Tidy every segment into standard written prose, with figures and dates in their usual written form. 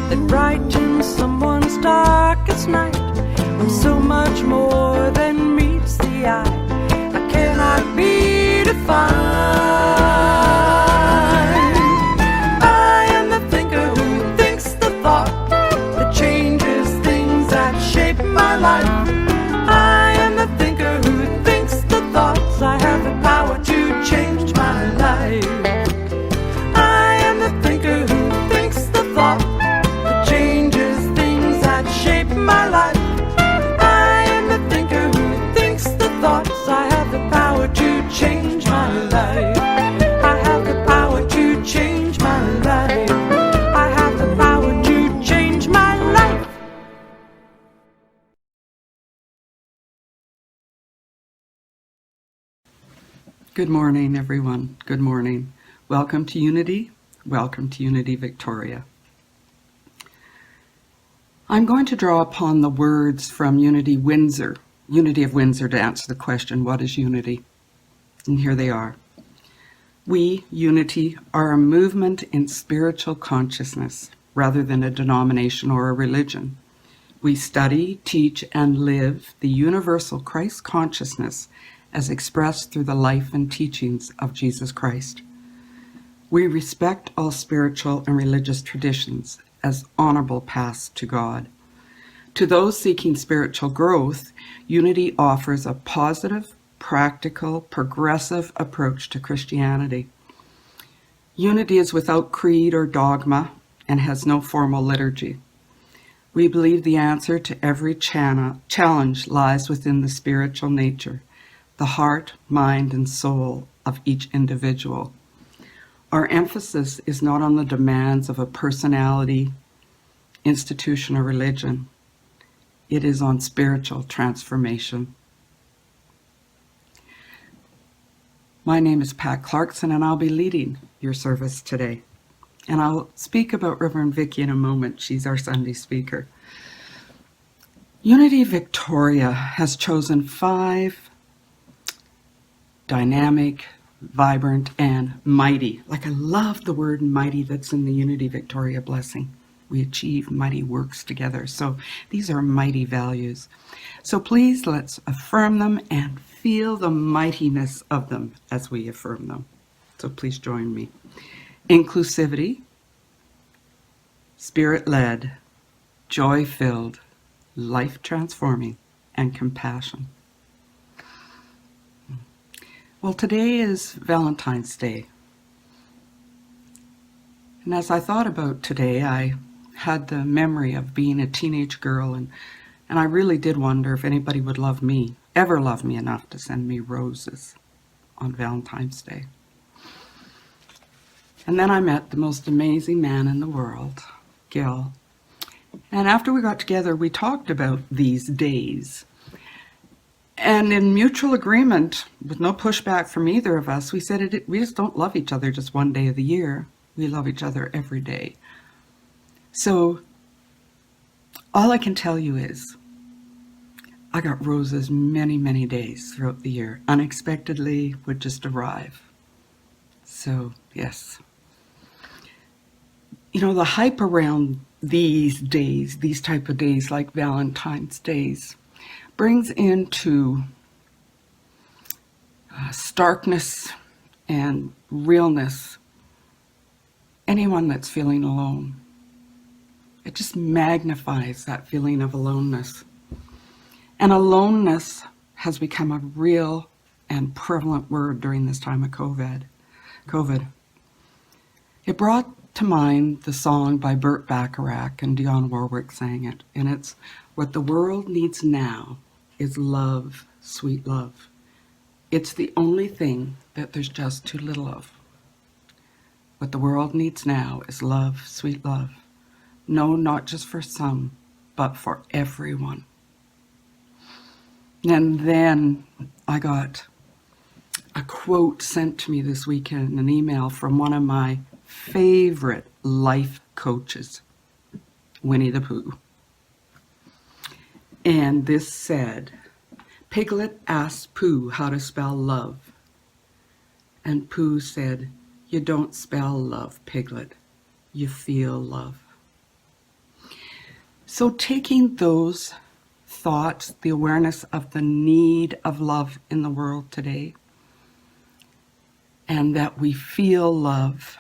that brightens someone's darkest night. I'm so much more than meets the eye. I cannot be defined. I am the thinker who thinks the thought that changes things that shape my life. I am the thinker who thinks the thoughts. I have the power to change my life. I am the thinker who thinks the thought that changes things that shape my life. I am the thinker who thinks the thoughts. I have the power to change my life. I have the power to change my life. I have the power to change my life. Good morning, everyone. Good morning. Welcome to Unity. Welcome to Unity Victoria. I'm going to draw upon the words from Unity of Windsor to answer the question, what is unity? And here they are. We, Unity, are a movement in spiritual consciousness rather than a denomination or a religion. We study, teach, and live the universal Christ consciousness as expressed through the life and teachings of Jesus Christ. We respect all spiritual and religious traditions as honorable paths to God. To those seeking spiritual growth, Unity offers a positive, practical, progressive approach to Christianity. Unity is without creed or dogma and has no formal liturgy. We believe the answer to every challenge lies within the spiritual nature, the heart, mind, and soul of each individual. Our emphasis is not on the demands of a personality, institution, or religion. It is on spiritual transformation. My name is Pat Clarkson, and I'll be leading your service today. And I'll speak about Reverend Vicky in a moment. She's our Sunday speaker. Unity Victoria has chosen 5 dynamic, vibrant, and mighty. Like, I love the word mighty that's in the Unity Victoria blessing. We achieve mighty works together. So these are mighty values. So please let's affirm them and feel the mightiness of them as we affirm them. So please join me. Inclusivity, spirit-led, joy-filled, life-transforming, and compassion. Well, today is Valentine's Day. And as I thought about today, I had the memory of being a teenage girl, and I really did wonder if anybody would ever love me enough to send me roses on Valentine's Day. And then I met the most amazing man in the world, Gil. And after we got together, we talked about these days. And in mutual agreement, with no pushback from either of us, we said we just don't love each other just one day of the year. We love each other every day. So all I can tell you is I got roses many, many days throughout the year. Unexpectedly would just arrive. So yes. You know, the hype around these days, these type of days like Valentine's Days, brings into starkness and realness anyone that's feeling alone. It just magnifies that feeling of aloneness. And aloneness has become a real and prevalent word during this time of COVID. It brought to mind the song by Burt Bacharach, and Dionne Warwick sang it, and it's, "What the world needs now is love, sweet love. It's the only thing that there's just too little of. What the world needs now is love, sweet love. No, not just for some, but for everyone." And then I got a quote sent to me this weekend, an email from one of my favorite life coaches, Winnie the Pooh. And this said, Piglet asked Pooh how to spell love. And Pooh said, "You don't spell love, Piglet. You feel love." So taking those thoughts, the awareness of the need of love in the world today, and that we feel love.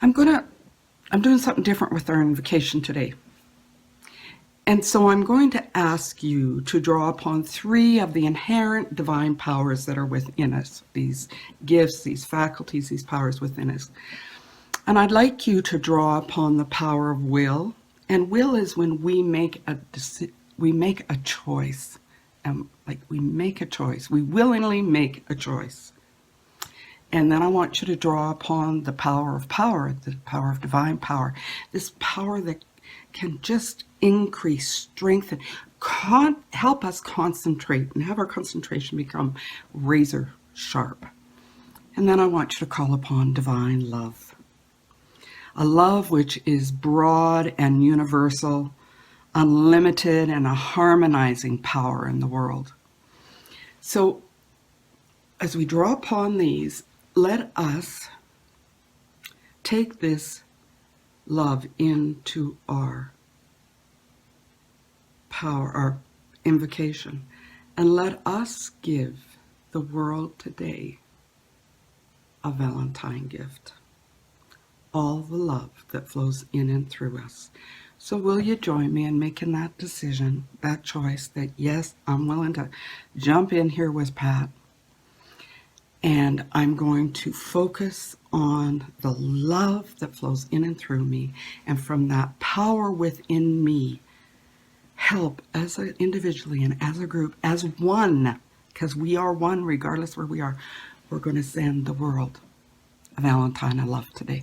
I'm doing something different with our invocation today. And so I'm going to ask you to draw upon 3 of the inherent divine powers that are within us, these gifts, these faculties, these powers within us. And I'd like you to draw upon the power of will. And will is when we make a choice. We make a choice. We willingly make a choice. And then I want you to draw upon the power of power, the power of divine power, this power that can just increase, strengthen, help us concentrate and have our concentration become razor sharp. And then I want you to call upon divine love, a love which is broad and universal, unlimited, and a harmonizing power in the world. So as we draw upon these, let us take this love into our power, our invocation, and let us give the world today a Valentine gift. All the love that flows in and through us. So will you join me in making that decision, that choice that yes, I'm willing to jump in here with Pat, and I'm going to focus on the love that flows in and through me, and from that power within me, help as individually and as a group, as one, because we are one regardless where we are. We're going to send the world a Valentine of love today.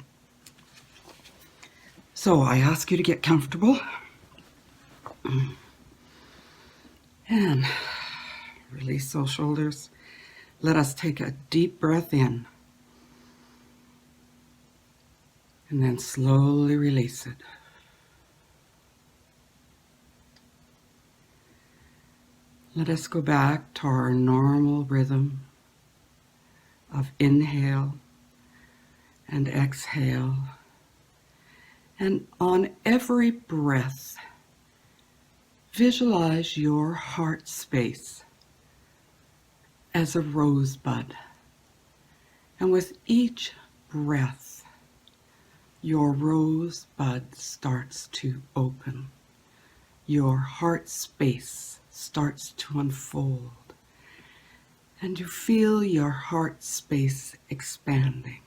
So I ask you to get comfortable and release those shoulders. Let us take a deep breath in and then slowly release it. Let us go back to our normal rhythm of inhale and exhale. And on every breath, visualize your heart space as a rosebud. And with each breath, your rosebud starts to open. Your heart space starts to unfold. And you feel your heart space expanding.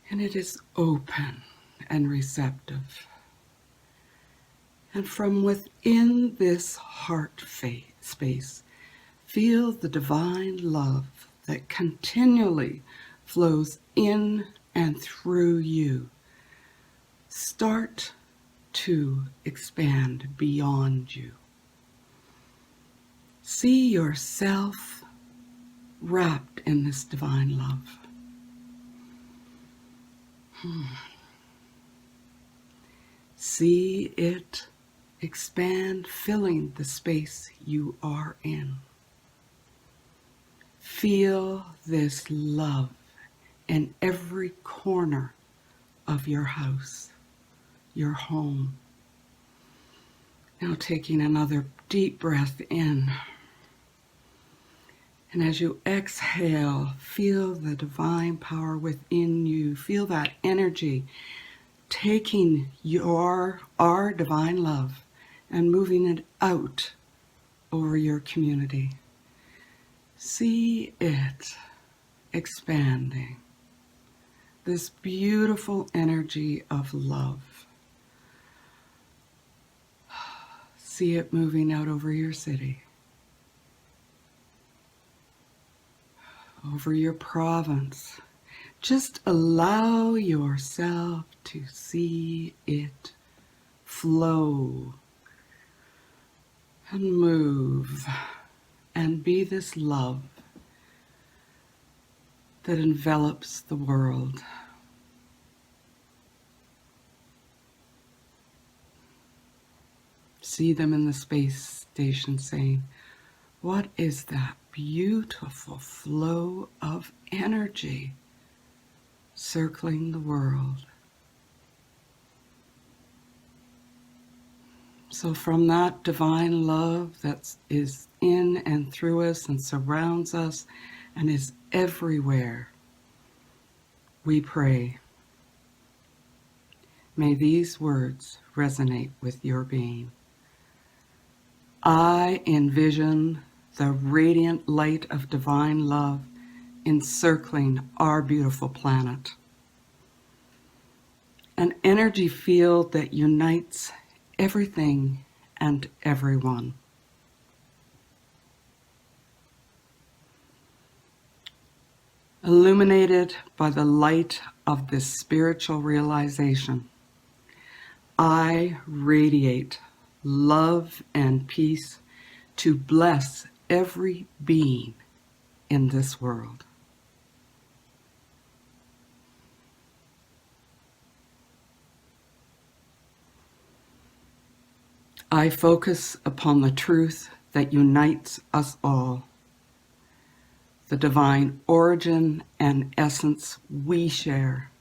And it is open and receptive. And from within this heart space, feel the divine love that continually flows in and through you start to expand beyond you. See yourself wrapped in this divine love. See it expand, filling the space you are in. Feel this love in every corner of your house, your home. Now taking another deep breath in. And as you exhale, feel the divine power within you. Feel that energy taking our divine love and moving it out over your community. See it expanding. This beautiful energy of love. See it moving out over your city, over your province. Just allow yourself to see it flow and move and be this love that envelops the world. See them in the space station saying, what is that beautiful flow of energy circling the world? So from that divine love that is in and through us and surrounds us and is everywhere, we pray. May these words resonate with your being. I envision the radiant light of divine love encircling our beautiful planet. An energy field that unites everything and everyone. Illuminated by the light of this spiritual realization, I radiate love and peace to bless every being in this world. I focus upon the truth that unites us all, the divine origin and essence we share.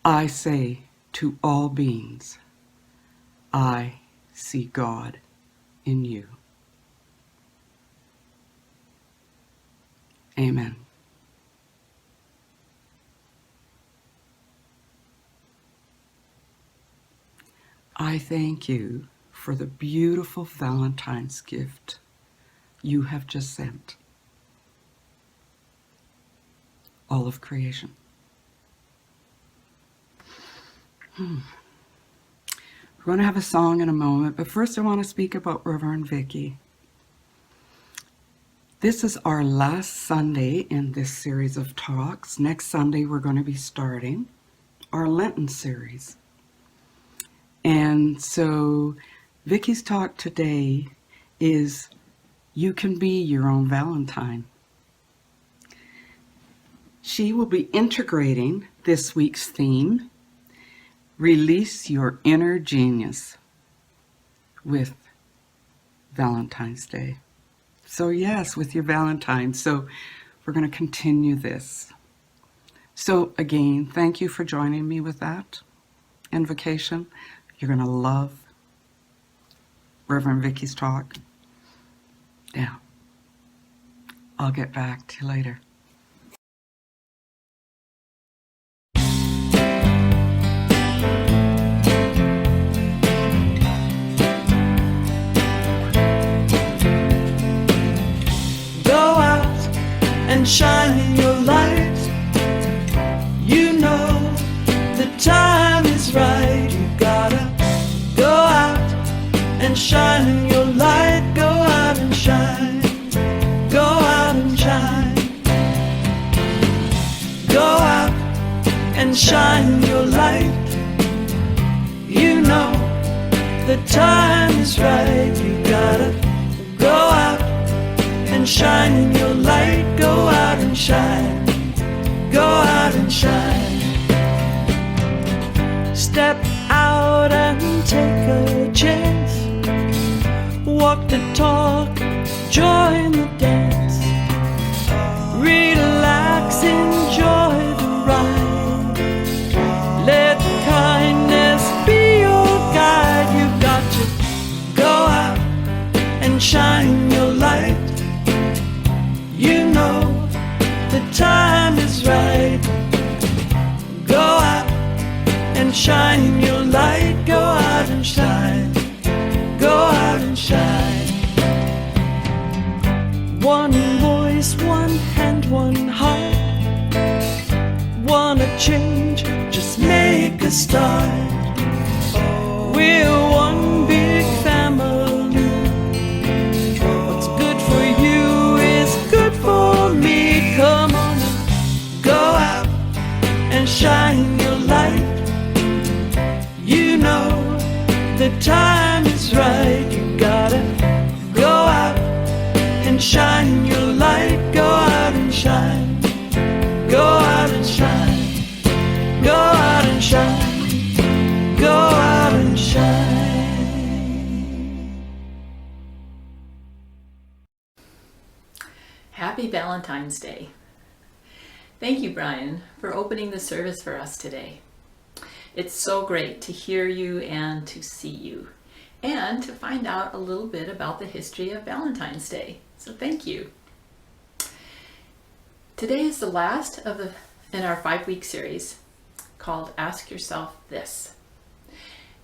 I say to all beings, I see God in you. Amen. I thank you for the beautiful Valentine's gift you have just sent. All of creation. We're going to have a song in a moment, but first I want to speak about Reverend Vicky. This is our last Sunday in this series of talks. Next Sunday we're going to be starting our Lenten series. And so Vicky's talk today is You Can Be Your Own Valentine. She will be integrating this week's theme, Release Your Inner Genius, with Valentine's Day. So yes, with your Valentine. So we're going to continue this. So again, thank you for joining me with that invocation. You're going to love Reverend Vicky's talk. Yeah. I'll get back to you later. Go out and shine your light. You know the time is right. You gotta go out and shine your light. Go out and shine. Go out and shine. Go out and shine your light. You know the time is right. You gotta go out and shine your light. Go out and shine. Go out and shine. Step out and take a chance. Walk the talk, join the dance. Relax, enjoy the ride. Let kindness be your guide. You've got to go out and shine your light. You know the time is right. Go out and shine your light. Go out and shine. Go out and shine. One voice, one hand, one heart. Wanna change, just make a start. We're one big family. What's good for you is good for me. Come on, go out and shine your light. You know the time is right. You gotta go out and shine your light. Go out and shine. Go out and shine. Go out and shine. Go out and shine. Happy Valentine's Day. Thank you, Brian, for opening the service for us today. It's so great to hear you and to see you, and to find out a little bit about the history of Valentine's Day. So thank you. Today is the last in our 5-week series called Ask Yourself This.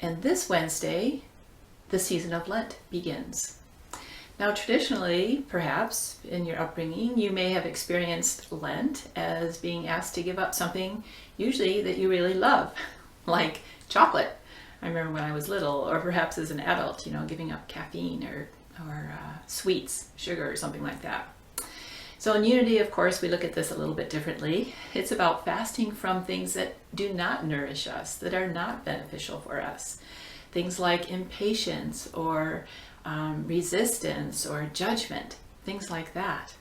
And this Wednesday, the season of Lent begins. Now, traditionally, perhaps in your upbringing, you may have experienced Lent as being asked to give up something usually that you really love, like chocolate. I remember when I was little, or perhaps as an adult, giving up caffeine or sweets, sugar, or something like that. So in Unity, of course, we look at this a little bit differently. It's about fasting from things that do not nourish us, that are not beneficial for us. Things like impatience or resistance or judgment, things like that.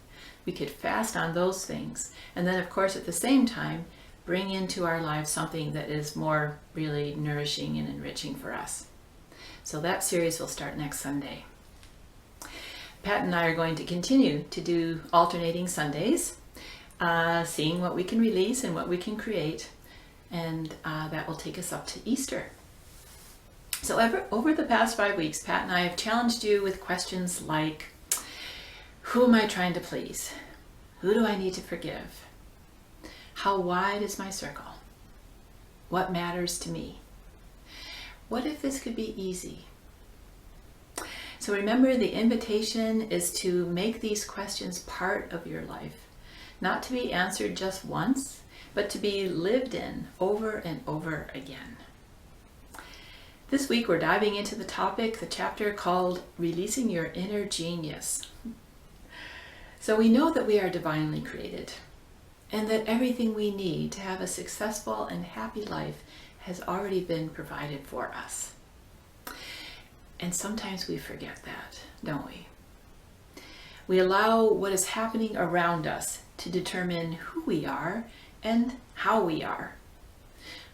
We could fast on those things. And then, of course, at the same time, bring into our lives something that is more really nourishing and enriching for us. So that series will start next Sunday. Pat and I are going to continue to do alternating Sundays, seeing what we can release and what we can create, and that will take us up to Easter. So over the past 5 weeks, Pat and I have challenged you with questions like, who am I trying to please? Who do I need to forgive? How wide is my circle? What matters to me? What if this could be easy? So remember, the invitation is to make these questions part of your life, not to be answered just once, but to be lived in over and over again. This week we're diving into the chapter called Releasing Your Inner Genius. So we know that we are divinely created, and that everything we need to have a successful and happy life has already been provided for us. And sometimes we forget that, don't we? We allow what is happening around us to determine who we are and how we are.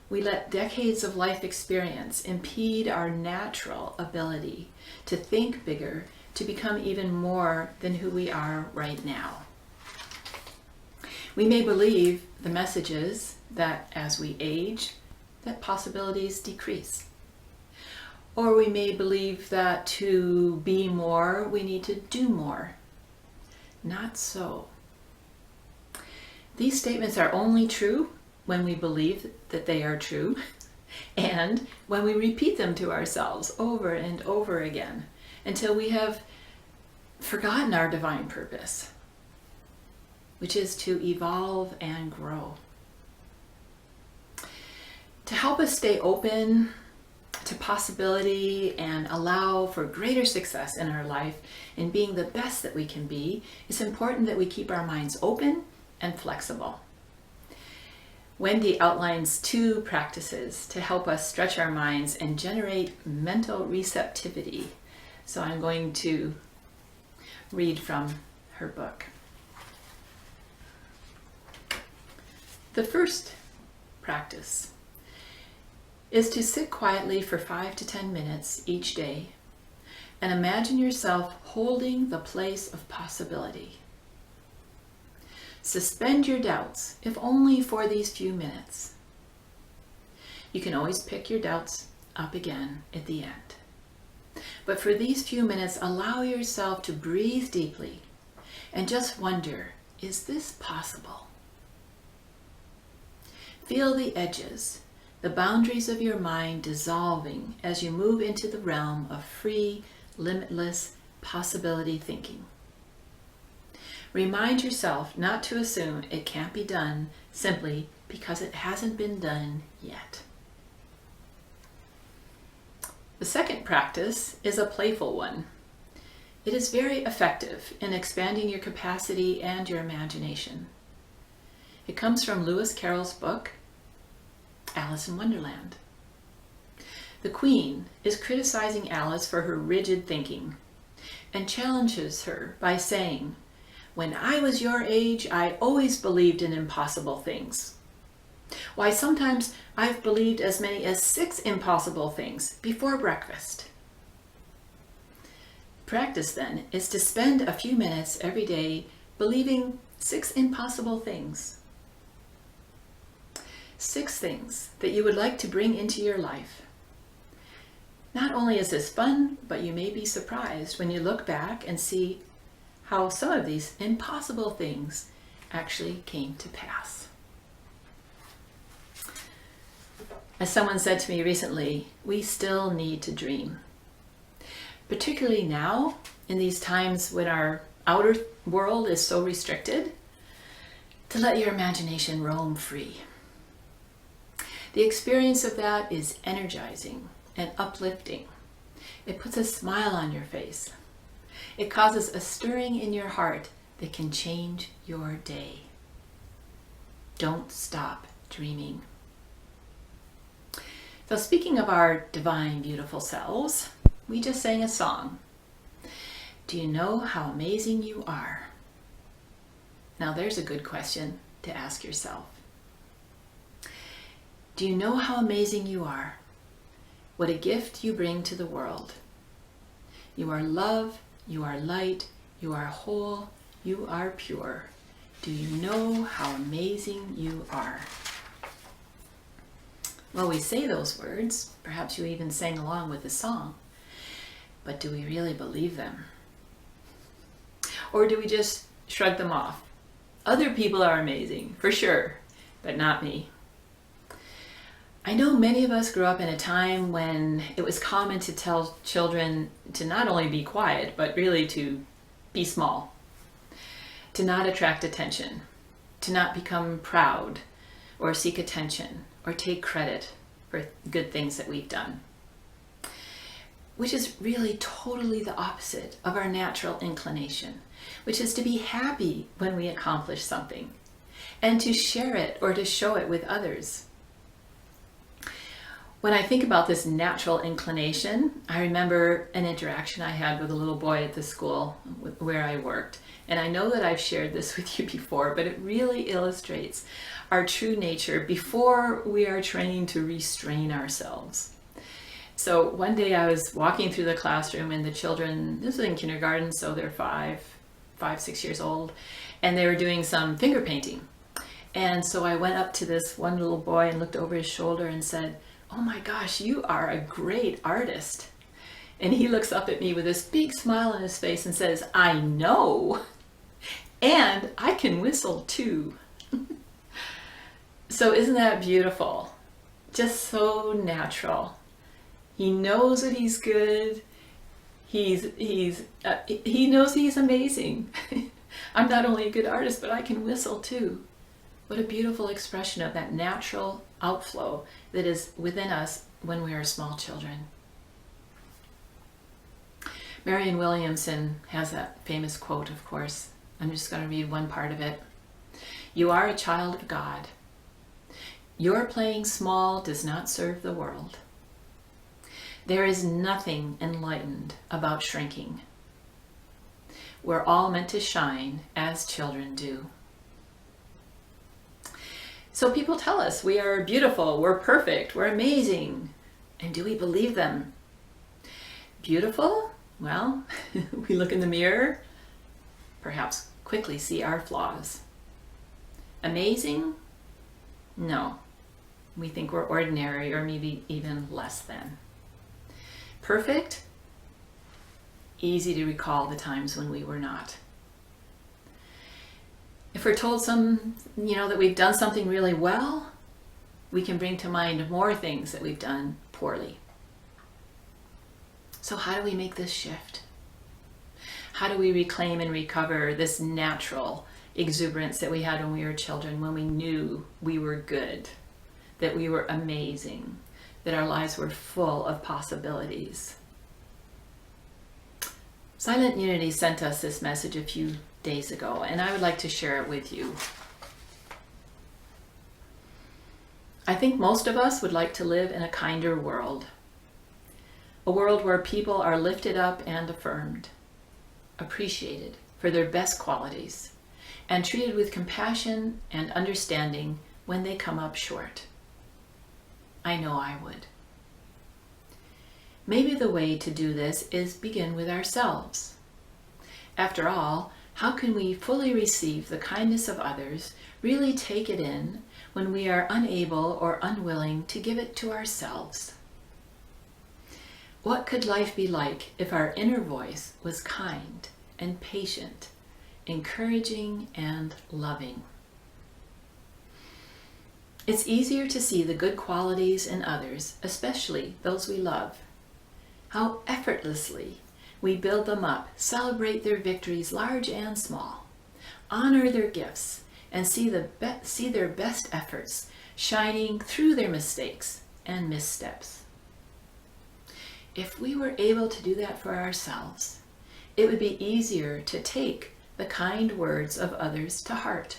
We let decades of life experience impede our natural ability to think bigger, to become even more than who we are right now. We may believe the messages that as we age, that possibilities decrease. Or we may believe that to be more, we need to do more. Not so. These statements are only true when we believe that they are true, and when we repeat them to ourselves over and over again until we have forgotten our divine purpose, which is to evolve and grow. To help us stay open to possibility and allow for greater success in our life in being the best that we can be, it's important that we keep our minds open and flexible. Wendy outlines 2 practices to help us stretch our minds and generate mental receptivity. So I'm going to read from her book. The first practice is to sit quietly for 5 to 10 minutes each day and imagine yourself holding the place of possibility. Suspend your doubts, if only for these few minutes. You can always pick your doubts up again at the end. But for these few minutes, allow yourself to breathe deeply and just wonder, is this possible? Feel the edges, the boundaries of your mind dissolving as you move into the realm of free, limitless possibility thinking. Remind yourself not to assume it can't be done simply because it hasn't been done yet. The second practice is a playful one. It is very effective in expanding your capacity and your imagination. It comes from Lewis Carroll's book, Alice in Wonderland. The Queen is criticizing Alice for her rigid thinking and challenges her by saying, "When I was your age, I always believed in impossible things. Why, sometimes I've believed as many as 6 impossible things before breakfast." Practice then is to spend a few minutes every day believing 6 impossible things. 6 things that you would like to bring into your life. Not only is this fun, but you may be surprised when you look back and see how some of these impossible things actually came to pass. As someone said to me recently, we still need to dream. Particularly now, in these times when our outer world is so restricted, to let your imagination roam free. The experience of that is energizing and uplifting. It puts a smile on your face. It causes a stirring in your heart that can change your day. Don't stop dreaming. So speaking of our divine, beautiful selves, we just sang a song. Do you know how amazing you are? Now there's a good question to ask yourself. Do you know how amazing you are? What a gift you bring to the world. You are love, you are light, you are whole, you are pure. Do you know how amazing you are? Well, we say those words, perhaps you even sang along with the song, but do we really believe them? Or do we just shrug them off? Other people are amazing, for sure, but not me. I know many of us grew up in a time when it was common to tell children to not only be quiet, but really to be small, to not attract attention, to not become proud or seek attention or take credit for good things that we've done, which is really totally the opposite of our natural inclination, which is to be happy when we accomplish something and to share it or to show it with others. When I think about this natural inclination, I remember an interaction I had with a little boy at the school where I worked. And I know that I've shared this with you before, but it really illustrates our true nature before we are trained to restrain ourselves. So one day I was walking through the classroom and the children, this was in kindergarten, so they're 6 years old, and they were doing some finger painting. And so I went up to this one little boy and looked over his shoulder and said, "Oh my gosh, you are a great artist." And he looks up at me with this big smile on his face and says, "I know, and I can whistle too." So isn't that beautiful? Just so natural. He knows that he's good. He knows he's amazing. I'm not only a good artist, but I can whistle too. What a beautiful expression of that natural outflow that is within us when we are small children. Marianne Williamson has that famous quote, of course. I'm just going to read one part of it. "You are a child of God. Your playing small does not serve the world. There is nothing enlightened about shrinking. We're all meant to shine as children do." So people tell us we are beautiful, we're perfect, we're amazing. And do we believe them? Beautiful? Well, we look in the mirror, perhaps quickly see our flaws. Amazing? No. We think we're ordinary or maybe even less than. Perfect? Easy to recall the times when we were not. If we're told that we've done something really well, we can bring to mind more things that we've done poorly. So how do we make this shift? How do we reclaim and recover this natural exuberance that we had when we were children, when we knew we were good, that we were amazing, that our lives were full of possibilities? Silent Unity sent us this message a few days ago, and I would like to share it with you. I think most of us would like to live in a kinder world. A world where people are lifted up and affirmed, appreciated for their best qualities, and treated with compassion and understanding when they come up short. I know I would. Maybe the way to do this is begin with ourselves. After all, how can we fully receive the kindness of others, really take it in, when we are unable or unwilling to give it to ourselves. What could life be like if our inner voice was kind and patient, encouraging and loving? It's easier to see the good qualities in others, especially those we love. How effortlessly we build them up, celebrate their victories, large and small, honor their gifts, and see their best efforts shining through their mistakes and missteps. If we were able to do that for ourselves, it would be easier to take the kind words of others to heart,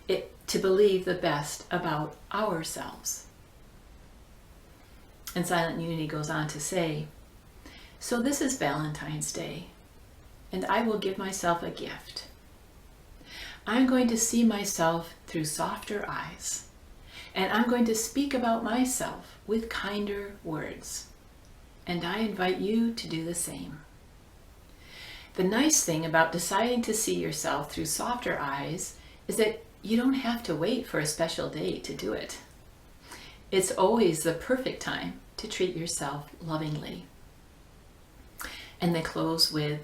to believe the best about ourselves. And Silent Unity goes on to say, so this is Valentine's Day, and I will give myself a gift. I'm going to see myself through softer eyes, and I'm going to speak about myself with kinder words. And I invite you to do the same. The nice thing about deciding to see yourself through softer eyes is that you don't have to wait for a special day to do it. It's always the perfect time to treat yourself lovingly. And they close with,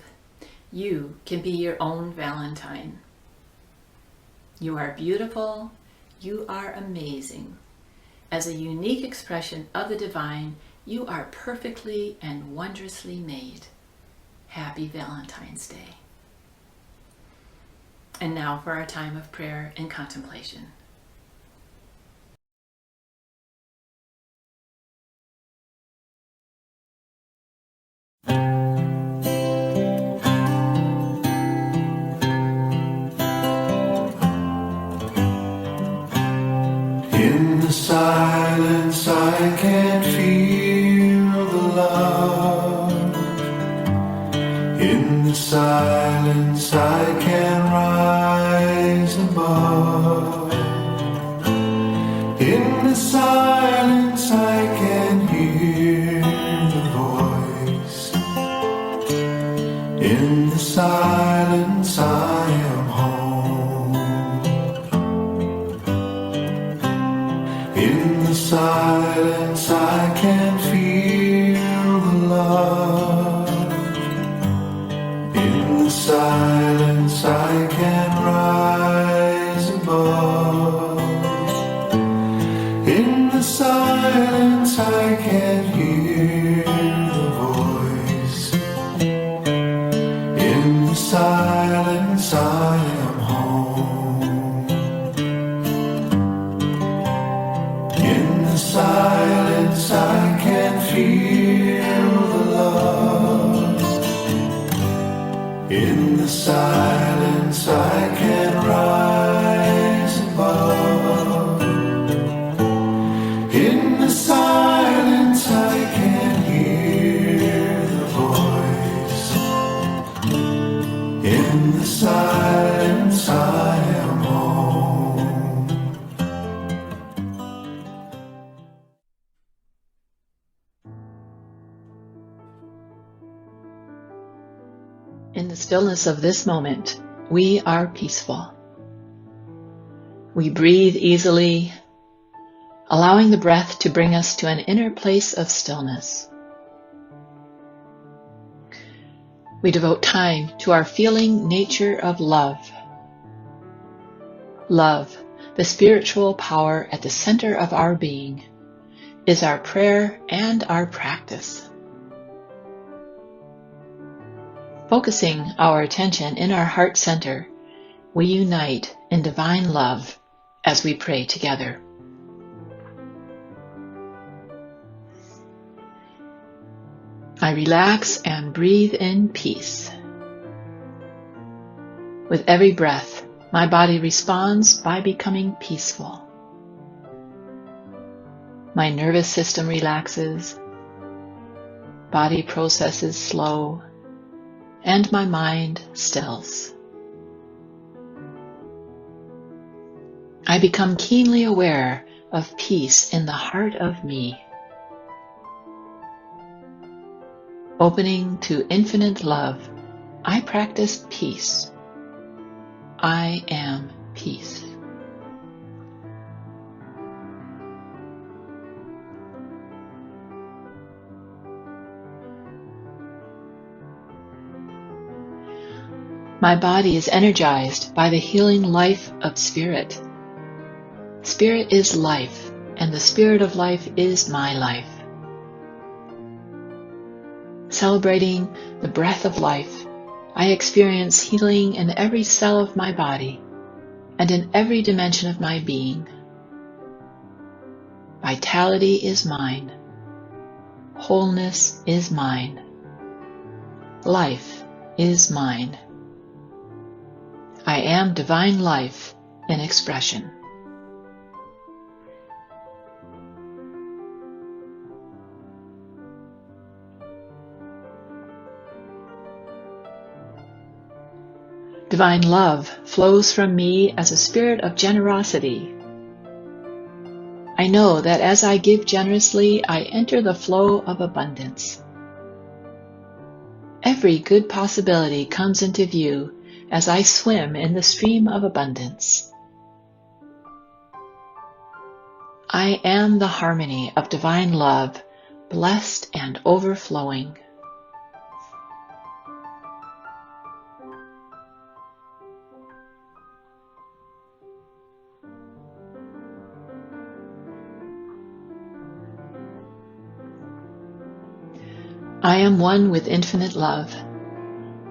you can be your own Valentine. You are beautiful, you are amazing. As a unique expression of the divine, you are perfectly and wondrously made. Happy Valentine's Day. And now for our time of prayer and contemplation. In the silence I can feel the love. In the silence I can rise above. In the silence I can hear the voice. In the silence I am home. In the silence I can feel the love. In the silence I can rise above. In the silence I can hear the voice. In the silence I am home. In the silence I can feel the love. In the silence I can rise above. In the silence I can hear the voice. In the silence I am home. In the stillness of this moment, we are peaceful. We breathe easily, allowing the breath to bring us to an inner place of stillness. We devote time to our feeling nature of love. Love, the spiritual power at the center of our being, is our prayer and our practice. Focusing our attention in our heart center, we unite in divine love as we pray together. I relax and breathe in peace. With every breath, my body responds by becoming peaceful. My nervous system relaxes, body processes slow, and my mind stills. I become keenly aware of peace in the heart of me. Opening to infinite love, I practice peace. I am peace. My body is energized by the healing life of Spirit. Spirit is life, and the Spirit of life is my life. Celebrating the breath of life, I experience healing in every cell of my body and in every dimension of my being. Vitality is mine. Wholeness is mine. Life is mine. I am divine life in expression. Divine love flows from me as a spirit of generosity. I know that as I give generously, I enter the flow of abundance. Every good possibility comes into view as I swim in the stream of abundance. I am the harmony of divine love, blessed and overflowing. I am one with infinite love.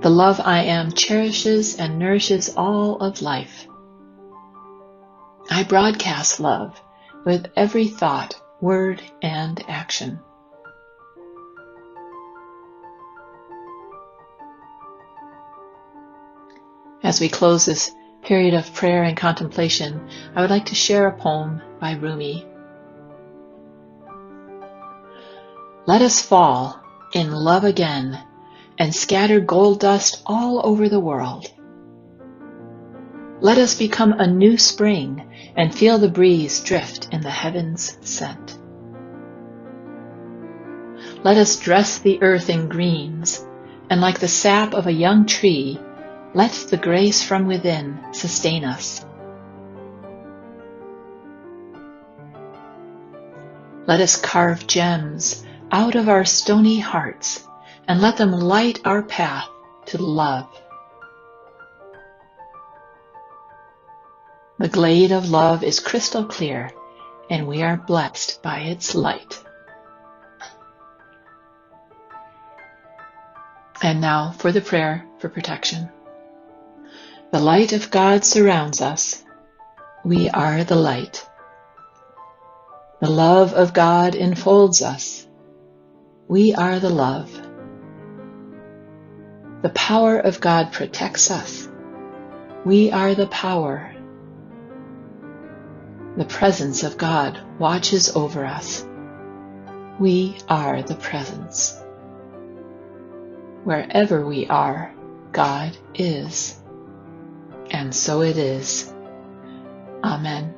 The love I am cherishes and nourishes all of life. I broadcast love with every thought, word, and action. As we close this period of prayer and contemplation, I would like to share a poem by Rumi. Let us fall in love again and scatter gold dust all over the world. Let us become a new spring and feel the breeze drift in the heavens' scent. Let us dress the earth in greens, and like the sap of a young tree, let the grace from within sustain us. Let us carve gems out of our stony hearts and let them light our path to love. The glade of love is crystal clear, and we are blessed by its light. And now for the prayer for protection. The light of God surrounds us. We are the light. The love of God enfolds us. We are the love. The power of God protects us. We are the power. The presence of God watches over us. We are the presence. Wherever we are, God is. And so it is. Amen.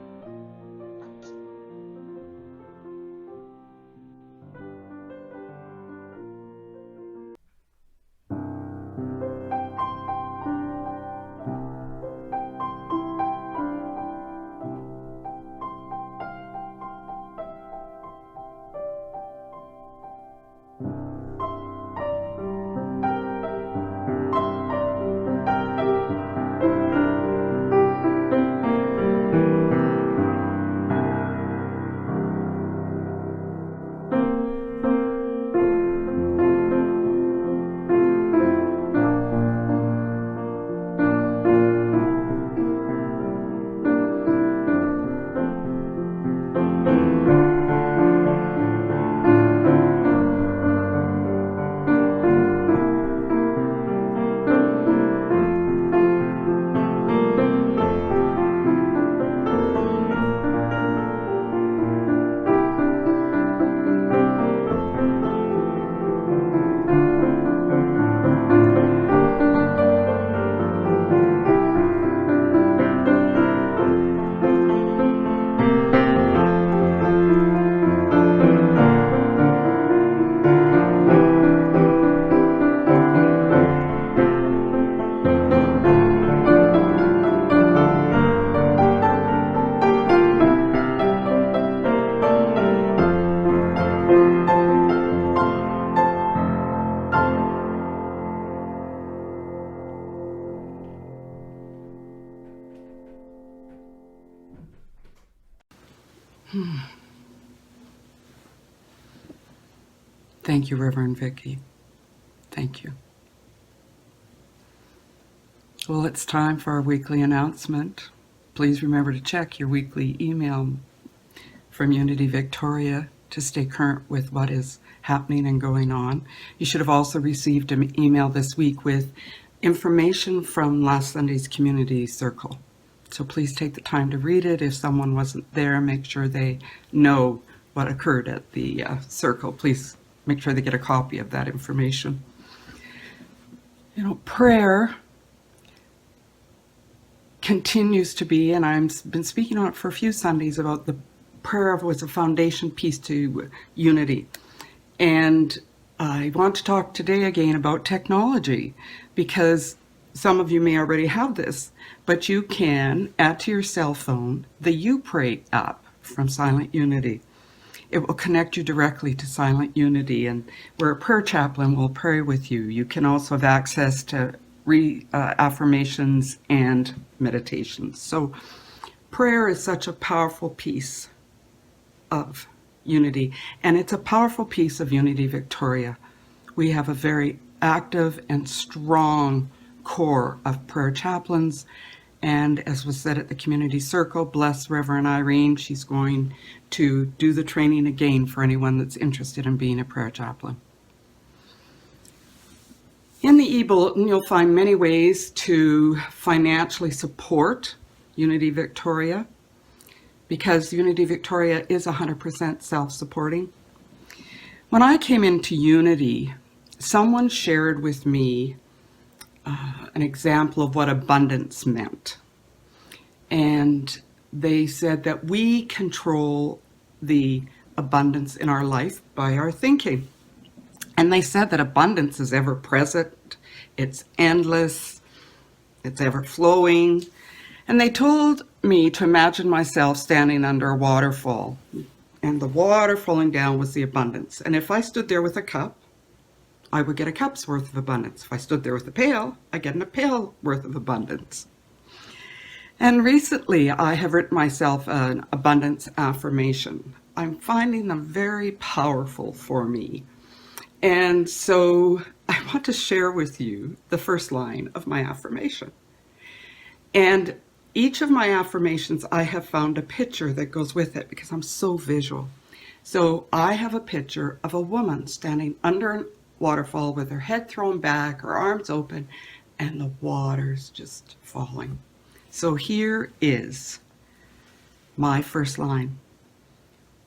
Thank you, Reverend Vicky. Thank you. Well, it's time for our weekly announcement. Please remember to check your weekly email from Unity Victoria to stay current with what is happening and going on. You should have also received an email this week with information from last Sunday's community circle. So please take the time to read it. If someone wasn't there, make sure they know what occurred at the circle. Please make sure they get a copy of that information. You know, prayer continues to be, and I've been speaking on it for a few Sundays, about the prayer was a foundation piece to unity. And I want to talk today again about technology, because some of you may already have this, but you can add to your cell phone the YouPray app from Silent Unity. It will connect you directly to Silent Unity, and where a prayer chaplain will pray with you. You can also have access to affirmations and meditations. So prayer is such a powerful piece of unity, and it's a powerful piece of Unity Victoria. We have a very active and strong core of prayer chaplains, and as was said at the community circle, bless Reverend Irene, she's going to do the training again for anyone that's interested in being a prayer chaplain. In the e-bulletin, you'll find many ways to financially support Unity Victoria, because Unity Victoria is 100% self-supporting. When I came into Unity, someone shared with me an example of what abundance meant. And they said that we control the abundance in our life by our thinking. And they said that abundance is ever present, it's endless, it's ever flowing. And they told me to imagine myself standing under a waterfall, and the water flowing down was the abundance. And if I stood there with a cup, I would get a cup's worth of abundance. If I stood there with a pail, I get a pail worth of abundance. And recently I have written myself an abundance affirmation. I'm finding them very powerful for me. And so I want to share with you the first line of my affirmation. And each of my affirmations, I have found a picture that goes with it because I'm so visual. So I have a picture of a woman standing under a waterfall with her head thrown back, her arms open, and the water's just falling. So here is my first line.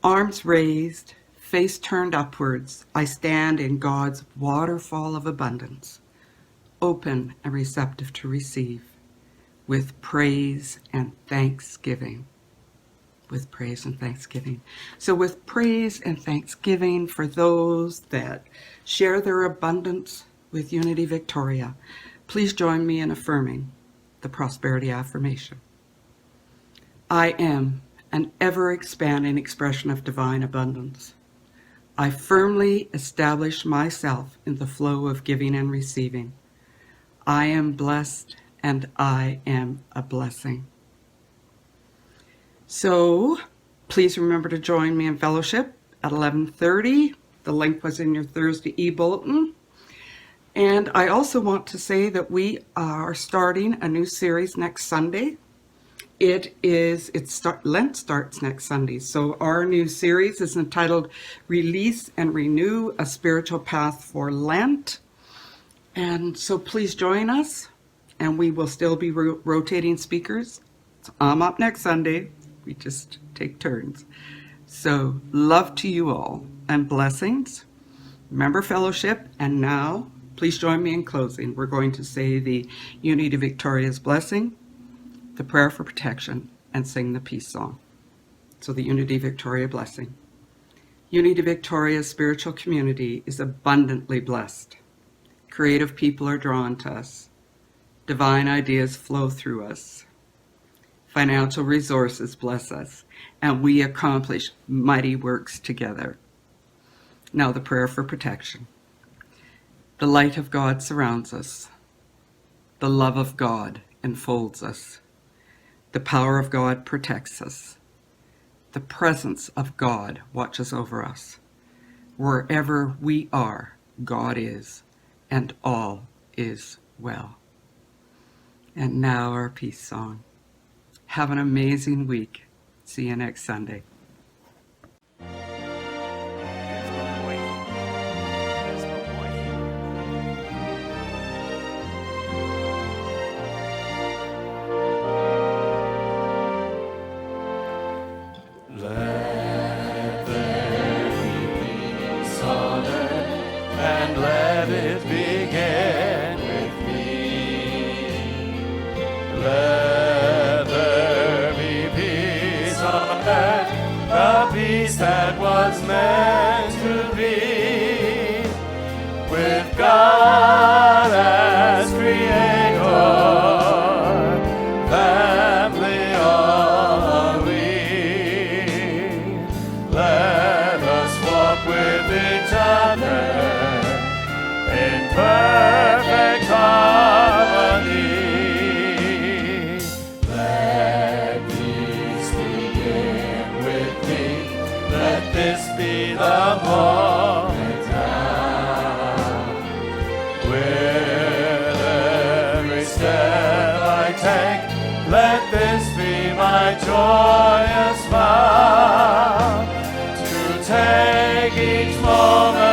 Arms raised, face turned upwards, I stand in God's waterfall of abundance, open and receptive to receive, with praise and thanksgiving. With praise and thanksgiving. So with praise and thanksgiving for those that share their abundance with Unity Victoria, please join me in affirming the prosperity affirmation. I am an ever-expanding expression of divine abundance. I firmly establish myself in the flow of giving and receiving. I am blessed and I am a blessing. So please remember to join me in fellowship at 11:30. The link was in your Thursday e-bulletin. And I also want to say that we are starting a new series next Sunday. Lent starts next Sunday. So our new series is entitled Release and Renew, a Spiritual Path for Lent. And so please join us, and we will still be rotating speakers. So I'm up next Sunday. We just take turns. So love to you all and blessings. Remember fellowship. And now please join me in closing. We're going to say the Unity Victoria's blessing, the prayer for protection, and sing the peace song. So the Unity Victoria blessing. Unity Victoria's spiritual community is abundantly blessed. Creative people are drawn to us. Divine ideas flow through us. Financial resources bless us, and we accomplish mighty works together. Now the prayer for protection. The light of God surrounds us. The love of God enfolds us. The power of God protects us. The presence of God watches over us. Wherever we are, God is, and all is well. And now our peace song. Have an amazing week. See you next Sunday. Let there be peace on earth, and let it begin with me. Let there be peace on earth, the peace that was meant to be, with God as Creator, family all we. Let us walk with each other in perfect harmony. Let peace begin with me. Let this be the moment now. With every step I take, let this be my joyous vow. To take each moment